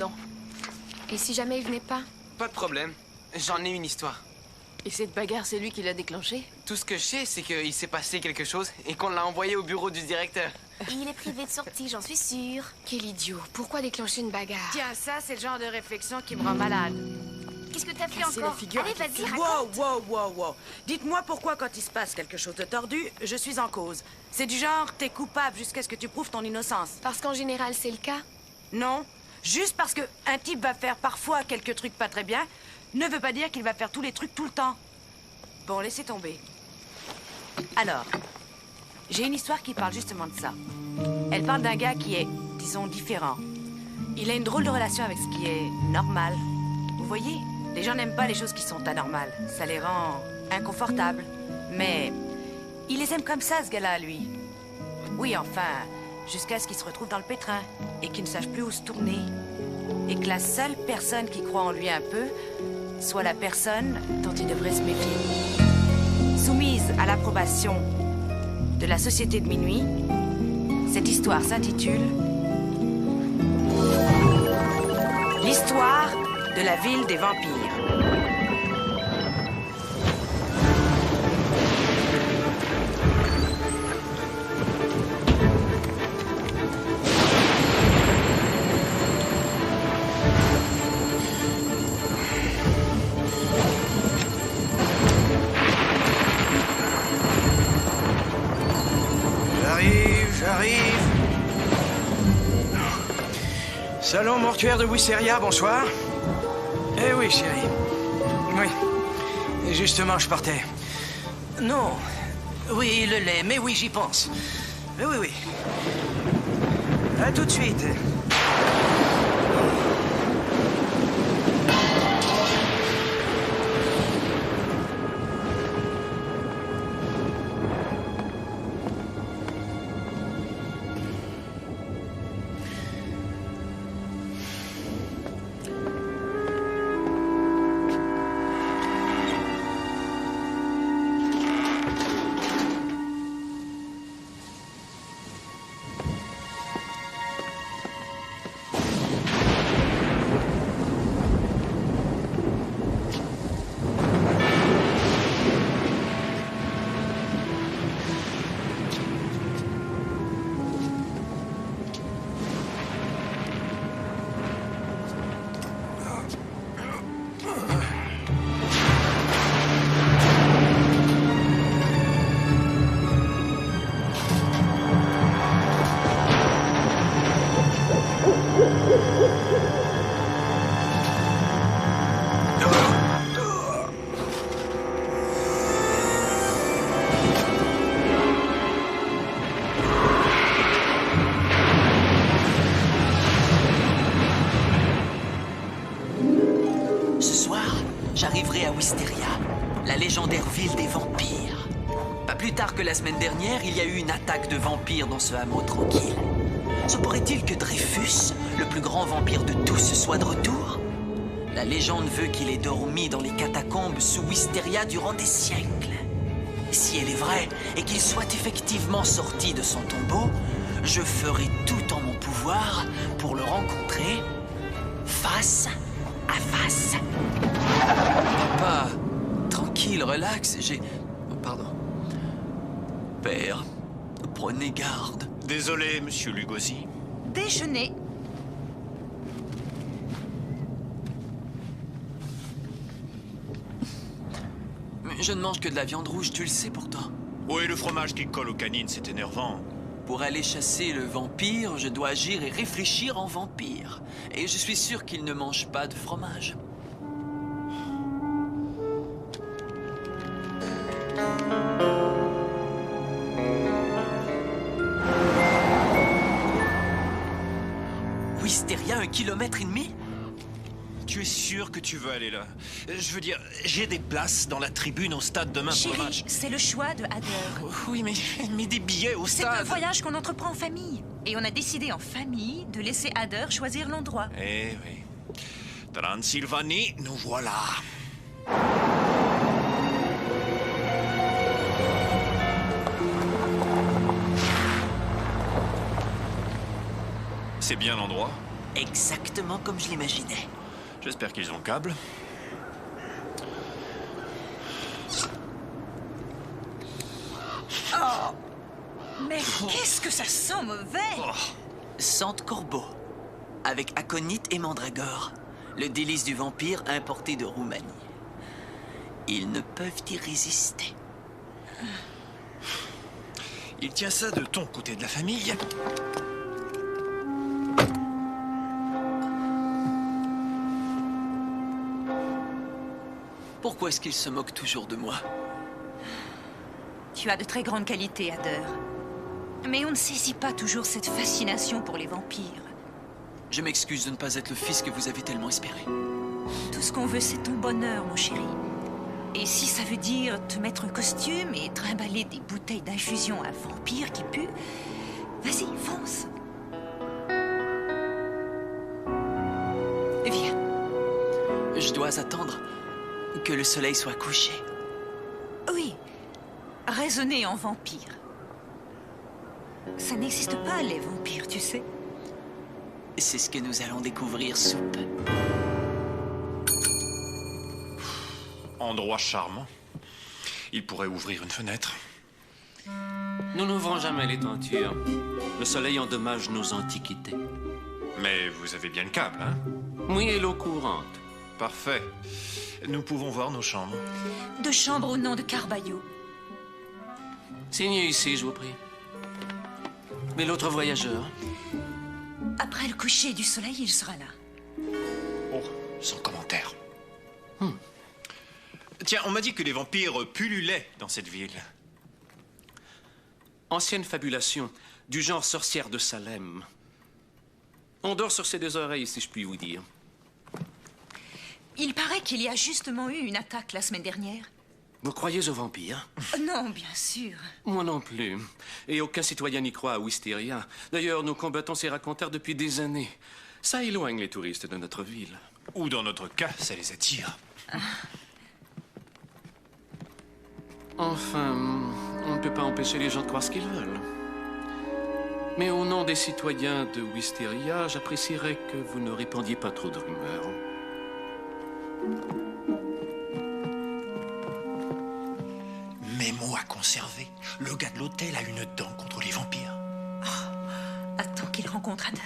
maintenant. Et si jamais il venait pas? Pas de problème. J'en ai une histoire. Et cette bagarre, c'est lui qui l'a déclenchée? Tout ce que je sais, c'est qu'il s'est passé quelque chose et qu'on l'a envoyé au bureau du directeur. Il est privé de sortie, j'en suis sûre. Quel idiot. Pourquoi déclencher une bagarre? Tiens, ça, c'est le genre de réflexion qui me rend malade. Qu'est-ce que t'as fait Casser la encore? figure Allez, à vas-y, quelqu'un. raconte. Wow. Dites-moi pourquoi quand il se passe quelque chose de tordu, je suis en cause. C'est du genre, t'es coupable jusqu'à ce que tu prouves ton innocence. Parce qu'en général, c'est le cas. Non, juste parce que un type va faire parfois quelques trucs pas très bien, ne veut pas dire qu'il va faire tous les trucs tout le temps. Bon, laissez tomber. Alors, j'ai une histoire qui parle justement de ça. Elle parle d'un gars qui est, disons, différent. Il a une drôle de relation avec ce qui est normal. Vous voyez, les gens n'aiment pas les choses qui sont anormales. Ça les rend inconfortables. Mais il les aime comme ça, ce gars-là, lui. Oui, enfin, jusqu'à ce qu'il se retrouve dans le pétrin et qu'il ne sache plus où se tourner. Et que la seule personne qui croit en lui un peu soit la personne dont il devrait se méfier. Soumise à l'approbation de la Société de Minuit, cette histoire s'intitule L'histoire de la ville des vampires. J'arrive. Salon mortuaire de Wisteria, bonsoir. Eh oui, chérie. Oui. Et justement, je partais. Non. Oui, le lait, mais oui, j'y pense. Mais oui. À tout de suite. J'arriverai à Wisteria, la légendaire ville des vampires. Pas plus tard que la semaine dernière, il y a eu une attaque de vampires dans ce hameau tranquille. Se pourrait-il que Dreyfus, le plus grand vampire de tous, soit de retour? La légende veut qu'il ait dormi dans les catacombes sous Wisteria durant des siècles. Si elle est vraie et qu'il soit effectivement sorti de son tombeau, je ferai tout en mon pouvoir pour le rencontrer face à face. Papa, tranquille, relax, j'ai... Oh, pardon. Père, prenez garde. Désolé, monsieur Lugosi. Déjeuner. Mais je ne mange que de la viande rouge, tu le sais pourtant. Oui, le fromage qui colle aux canines, c'est énervant. Pour aller chasser le vampire, je dois agir et réfléchir en vampire. Et je suis sûr qu'il ne mange pas de fromage. Wisteria, 1,5 kilomètre? Tu es sûr que tu veux aller là? Je veux dire, j'ai des places dans la tribune au stade demain pour le Chérie, match. c'est le choix de Hader. Oui, mais des billets au C'est stade. un voyage qu'on entreprend en famille. Et on a décidé en famille de laisser Hader choisir l'endroit. Eh oui. Transylvanie, nous voilà. C'est bien l'endroit? Exactement comme je l'imaginais. J'espère qu'ils ont le câble. Mais qu'est-ce que ça sent mauvais! Sente corbeau. Avec aconite et mandragore. Le délice du vampire importé de Roumanie. Ils ne peuvent y résister. Il tient ça de ton côté de la famille. Pourquoi est-ce qu'ils se moquent toujours de moi? Tu as de très grandes qualités, Ader. Mais on ne saisit pas toujours cette fascination pour les vampires. Je m'excuse de ne pas être le fils que vous avez tellement espéré. Tout ce qu'on veut, c'est ton bonheur, mon chéri. Et si ça veut dire te mettre un costume et trimballer des bouteilles d'infusion à vampire qui puent, vas-y, fonce. Viens. Je dois attendre que le soleil soit couché. Oui, raisonner en vampire. Ça n'existe pas, les vampires, tu sais. C'est ce que nous allons découvrir sous peu. Endroit charmant. Il pourrait ouvrir une fenêtre. Nous n'ouvrons jamais les tentures. Le soleil endommage nos antiquités. Mais vous avez bien le câble, hein? Oui, et l'eau courante. Parfait. Nous pouvons voir nos chambres. De chambre au nom de Carballo. Signez ici, je vous prie. Mais l'autre voyageur? Après le coucher du soleil, il sera là. Oh, sans commentaire. Tiens, on m'a dit que les vampires pullulaient dans cette ville. Ancienne fabulation, du genre sorcière de Salem. On dort sur ses deux oreilles, si je puis vous dire. Il paraît qu'il y a justement eu une attaque la semaine dernière. Vous croyez aux vampires? Non, bien sûr. Moi non plus. Et aucun citoyen n'y croit à Wisteria. D'ailleurs, nous combattons ces raconteurs depuis des années. Ça éloigne les touristes de notre ville. Ou dans notre cas, ça les attire. Enfin, on ne peut pas empêcher les gens de croire ce qu'ils veulent. Mais au nom des citoyens de Wisteria, j'apprécierais que vous ne répandiez pas trop de rumeurs. Mémo à conserver. Le gars de l'hôtel a une dent contre les vampires. Attends qu'il rencontre Ader.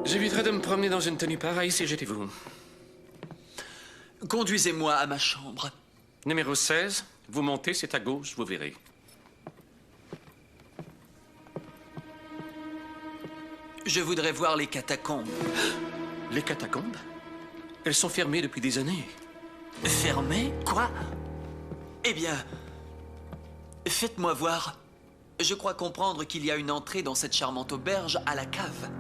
J'éviterais de me promener dans une tenue pareille si j'étais vous. Conduisez-moi à ma chambre. Numéro 16, vous montez, c'est à gauche, vous verrez. Je voudrais voir les catacombes. Les catacombes? Elles sont fermées depuis des années. Fermées? Quoi? Eh bien, faites-moi voir. Je crois comprendre qu'il y a une entrée dans cette charmante auberge à la cave.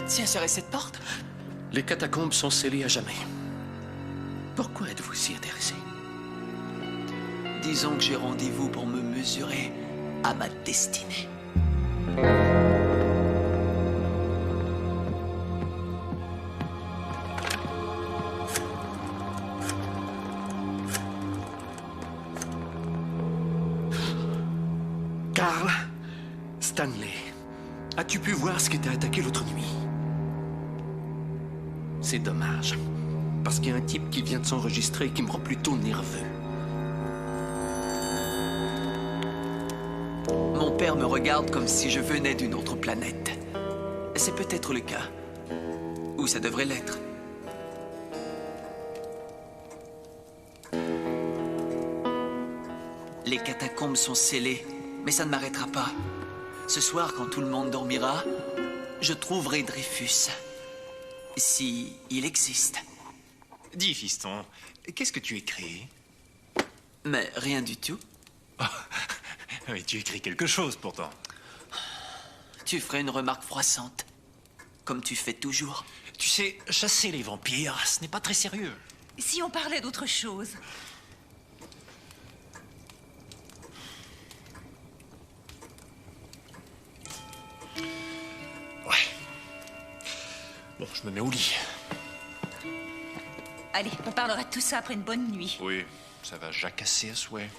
Tiens, serrez cette porte. Les catacombes sont scellées à jamais. Pourquoi êtes-vous si intéressé? Disons que j'ai rendez-vous pour me mesurer à ma destinée. Carl, Stanley, as-tu pu voir ce qui t'a attaqué l'autre nuit? C'est dommage, parce qu'il y a un type qui vient de s'enregistrer qui me rend plutôt nerveux. Mon père me regarde comme si je venais d'une autre planète. C'est peut-être le cas. Ou ça devrait l'être. Les catacombes sont scellées, mais ça ne m'arrêtera pas. Ce soir, quand tout le monde dormira, je trouverai Dreyfus. Si il existe. Dis, fiston, qu'est-ce que tu écris? Mais rien du tout. Mais tu écris quelque chose, pourtant. Tu ferais une remarque froissante. Comme tu fais toujours. Tu sais, chasser les vampires, ce n'est pas très sérieux. Si on parlait d'autre chose. Ouais. Bon, je me mets au lit. Allez, on parlera de tout ça après une bonne nuit. Oui, ça va jacasser à souhait.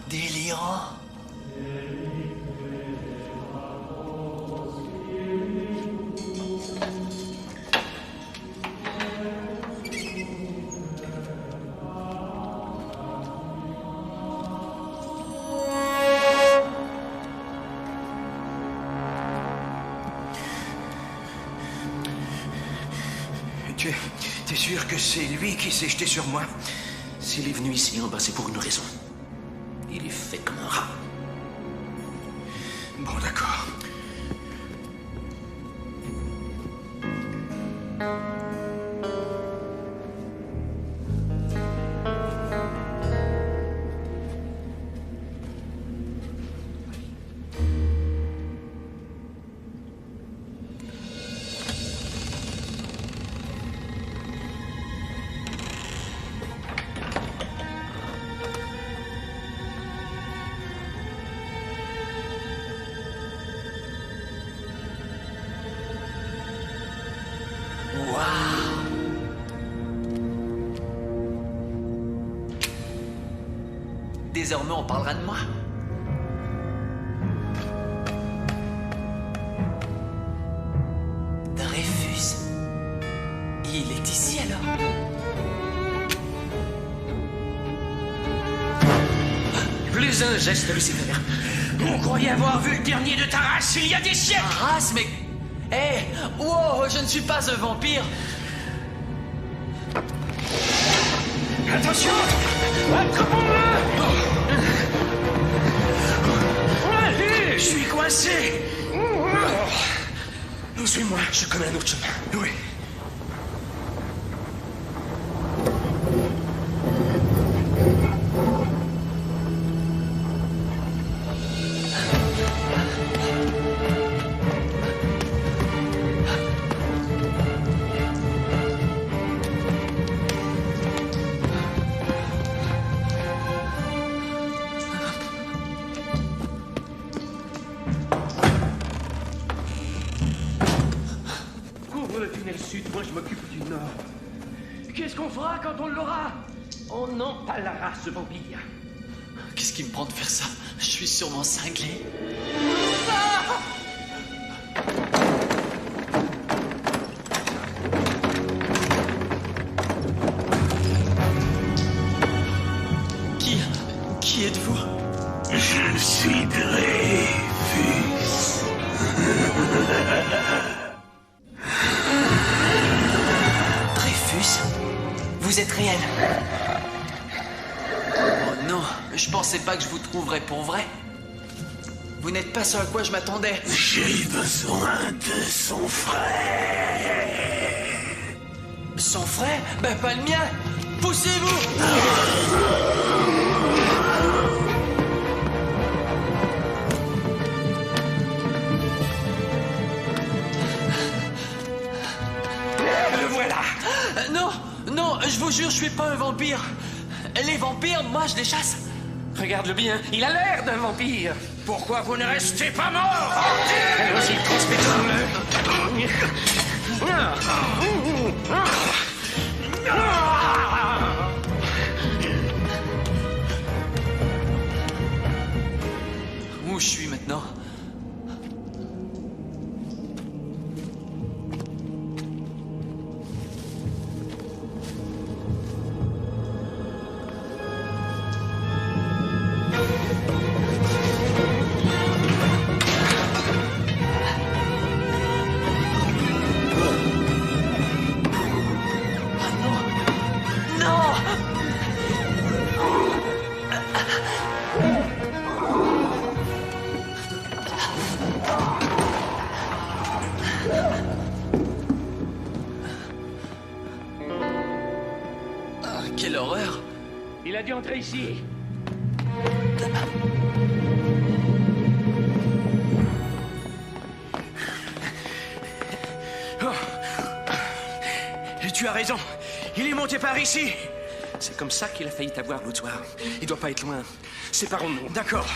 Délirant. T'es sûr que c'est lui qui s'est jeté sur moi? S'il est venu ici en bas, c'est pour une raison. Il est fait comme un rat. Bon, d'accord. Désormais, on parlera de moi. Dreyfus. Il est ici alors. Plus un geste, Lucifer. On croyait avoir vu le dernier de ta race il y a des siècles. Race, mais... Hé, wow, je ne suis pas un vampire. Attention! Attrapons-le! Allez, je suis coincé! Suis-moi, je connais un autre chemin. Oui. Couvre le tunnel sud, moi je m'occupe du nord. Qu'est-ce qu'on fera quand on l'aura? On empale la race vampire. Qu'est-ce qui me prend de faire ça? Je suis sûrement cinglé. Qui êtes-vous? Je suis Dreyfus. Dreyfus? Vous êtes réel? Oh non, je pensais pas que je vous trouverais pour vrai. Vous n'êtes pas ce à quoi je m'attendais. J'ai besoin de son frère. Son frère? Ben pas le mien. Poussez-vous! Le voilà! Non, non, je vous jure, je suis pas un vampire. Les vampires, moi, je les chasse. Regarde-le bien, il a l'air d'un vampire. Pourquoi vous ne restez pas mort? Allons-y, transmettons-le. Où je suis maintenant? Quelle horreur! Il a dû entrer ici. Oh. Tu as raison. Il est monté par ici. C'est comme ça qu'il a failli t'avoir l'autre soir. Il doit pas être loin. Séparons-nous. D'accord.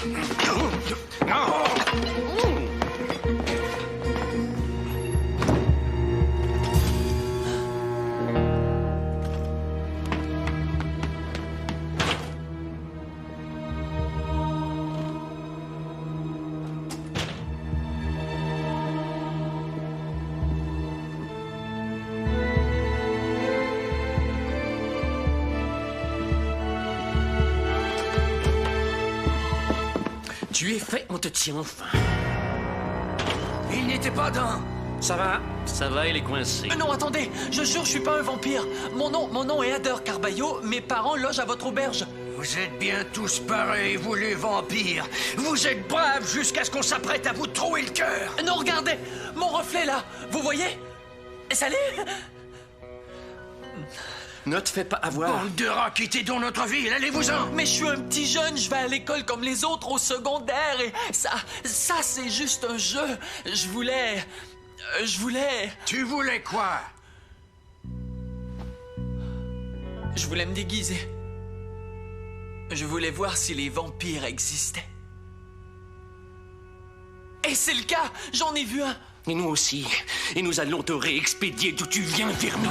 Tu es fait, on te tient enfin. Il n'était pas dans... Ça va, il est coincé. Non, attendez, je jure, je suis pas un vampire. Mon nom est Adair Carballo. Mes parents logent à votre auberge. Vous êtes bien tous pareils, vous les vampires. Vous êtes braves jusqu'à ce qu'on s'apprête à vous trouer le cœur. Non, regardez, mon reflet là, vous voyez? Salut. Ne te fais pas avoir. Bande de rats, quittez donc notre ville, allez-vous-en. Mais je suis un petit jeune, je vais à l'école comme les autres au secondaire et ça c'est juste un jeu. Je voulais... Tu voulais quoi? Je voulais me déguiser. Je voulais voir si les vampires existaient. Et c'est le cas, j'en ai vu un. Et nous aussi. Et nous allons te réexpédier d'où tu viens, vermine.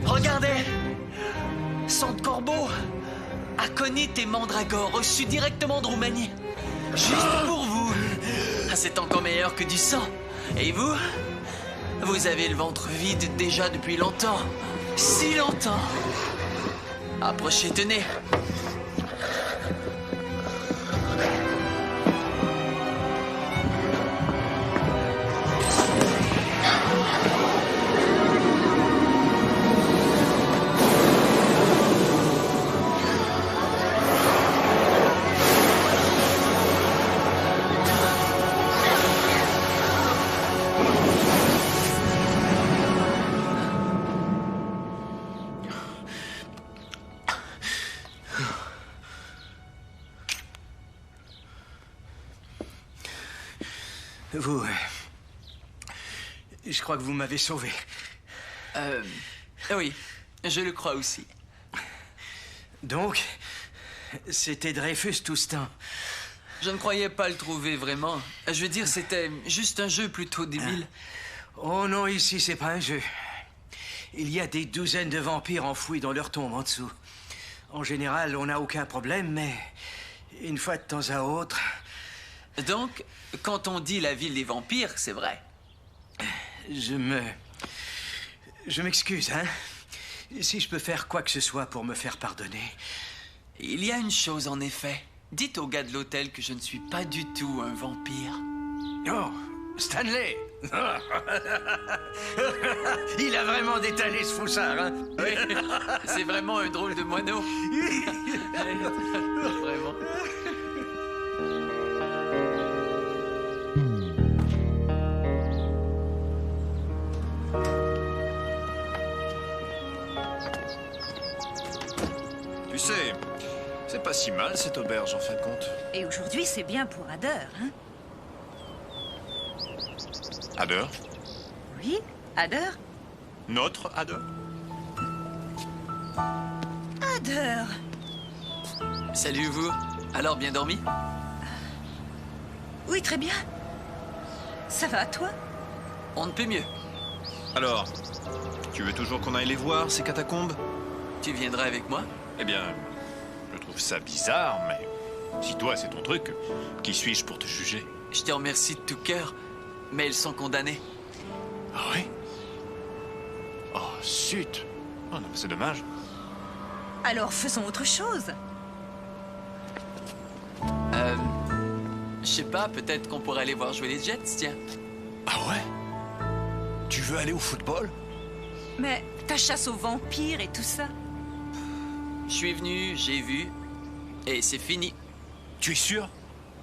Regardez! Sang de corbeau! Aconite et mandragore, reçus directement de Roumanie. Juste pour vous. C'est encore meilleur que du sang. Et vous? Vous avez le ventre vide déjà depuis longtemps. Si longtemps. Approchez, tenez. Vous... Je crois que vous m'avez sauvé. Oui, je le crois aussi. Donc, c'était Dreyfus tout ce temps. Je ne croyais pas le trouver vraiment. Je veux dire, c'était juste un jeu plutôt débile. Oh non, ici, c'est pas un jeu. Il y a des douzaines de vampires enfouis dans leur tombe en dessous. En général, on n'a aucun problème, mais une fois de temps à autre... Donc, quand on dit la ville des vampires, c'est vrai. Je m'excuse, hein. Si je peux faire quoi que ce soit pour me faire pardonner. Il y a une chose, en effet. Dites au gars de l'hôtel que je ne suis pas du tout un vampire. Oh, Stanley! Il a vraiment détalé ce foussard, hein? Oui, c'est vraiment un drôle de moineau. Vraiment. Tu sais, c'est pas si mal cette auberge en fin de compte. Et aujourd'hui, c'est bien pour Ader, hein? Ader? Oui, Ader? Notre Ader? Ader! Salut vous. Alors, bien dormi? Oui, très bien. Ça va, toi? On ne peut mieux. Alors, tu veux toujours qu'on aille les voir, ces catacombes? Tu viendras avec moi? Eh bien, je trouve ça bizarre, mais si toi c'est ton truc, qui suis-je pour te juger? Je te remercie de tout cœur, mais ils sont condamnés. Ah oui? Oh, zut! Oh non, mais c'est dommage. Alors, faisons autre chose. Je sais pas, peut-être qu'on pourrait aller voir jouer les Jets, tiens. Ah ouais? Tu veux aller au football? Mais ta chasse aux vampires et tout ça? Je suis venu, j'ai vu, et c'est fini. Tu es sûr?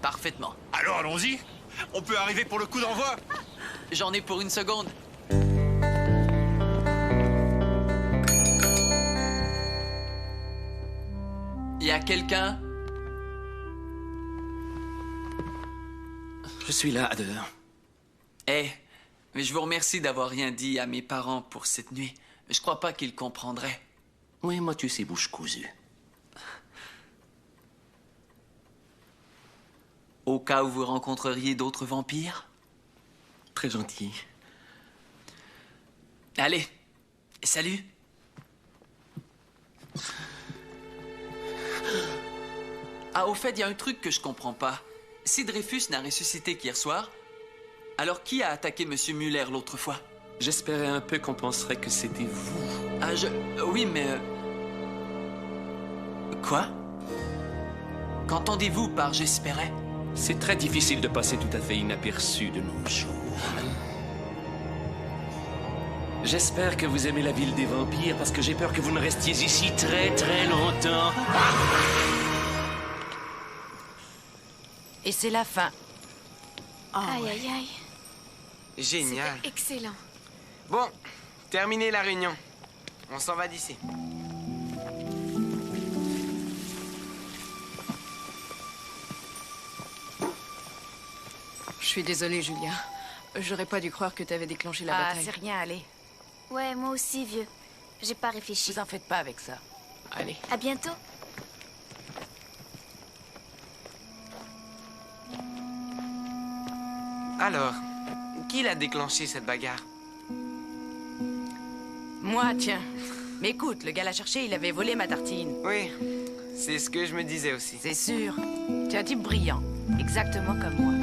Parfaitement. Alors allons-y! On peut arriver pour le coup d'envoi! J'en ai pour une seconde. Y a quelqu'un? Je suis là, Ader. Eh, mais je vous remercie d'avoir rien dit à mes parents pour cette nuit. Je crois pas qu'ils comprendraient. Oui, moi, tu sais, bouche cousue. Au cas où vous rencontreriez d'autres vampires? Très gentil. Allez, salut. Ah, au fait, il y a un truc que je comprends pas. Si Dreyfus n'a ressuscité qu'hier soir, alors qui a attaqué Monsieur Muller l'autre fois? J'espérais un peu qu'on penserait que c'était vous. Ah, oui, mais... Quoi? Qu'entendez-vous par j'espérais? C'est très difficile de passer tout à fait inaperçu de nos jours. J'espère que vous aimez la ville des vampires parce que j'ai peur que vous ne restiez ici très très longtemps. Et c'est la fin. Aïe, aïe, aïe. Génial. C'était excellent. Bon, terminez la réunion. On s'en va d'ici. Je suis désolée, Julia. J'aurais pas dû croire que t'avais déclenché la Ah, bataille. c'est rien, allez. Ouais, moi aussi, vieux. J'ai pas réfléchi. Vous en faites pas avec ça. Allez. À bientôt. Alors, qui l'a déclenché cette bagarre? Moi, tiens. Mais écoute, le gars l'a cherché, il avait volé ma tartine. Oui, c'est ce que je me disais aussi. C'est sûr. Tu es un type brillant. Exactement comme moi.